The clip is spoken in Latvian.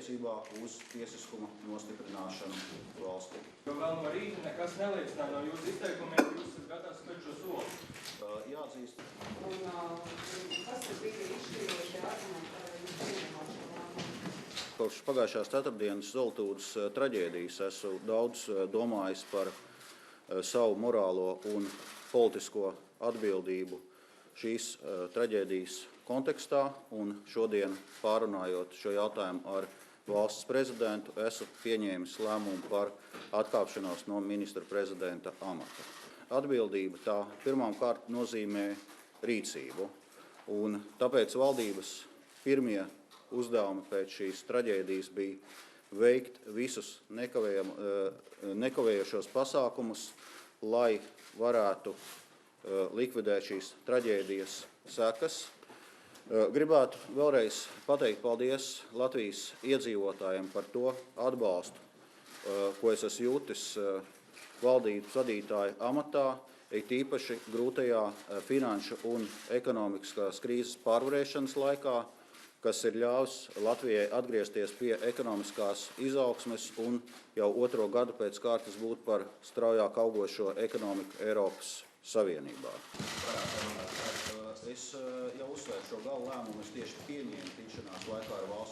attiecībā uz tiesiskuma nostiprināšanu valstī. Jo vēl no rīta nekas neliecināja no jūsu izteikumiem, ka jūs esat gatavs spērt šo soli. Jāatzīst. Un kas tad bija izšķirošie argumenti, lai jūs pieņemāt šo lēmumu? Kopš pagājušās ceturtdienas Zoltūdas traģēdijas esmu daudz domājis par savu morālo un politisko atbildību šīs traģēdijas kontekstā, un šodien pārunājot šo jautājumu ar valsts prezidentu, esmu pieņēmis lēmumu par atkāpšanos no ministra prezidenta amata. Atbildība tā pirmām kārt nozīmē rīcību, un tāpēc valdības pirmie uzdevumi pēc šīs traģēdijas bija veikt visus nekavējošos pasākumus, lai varētu likvidēt šīs traģēdijas sekas. Gribētu vēlreiz pateikt paldies Latvijas iedzīvotājiem par to atbalstu, ko es esmu jūtis valdības vadītāja amatā, it īpaši grūtajā finanšu un ekonomiskās krīzes pārvarēšanas laikā, kas ir ļāvis Latvijai atgriezties pie ekonomiskās izaugsmes un jau otro gadu pēc kārtas būt par straujāk augošo ekonomiku Eiropas Savienībā. Es jau uzsvēru šo gala lēmumu, es tieši pieņēmu tikšanās laikā ar valsts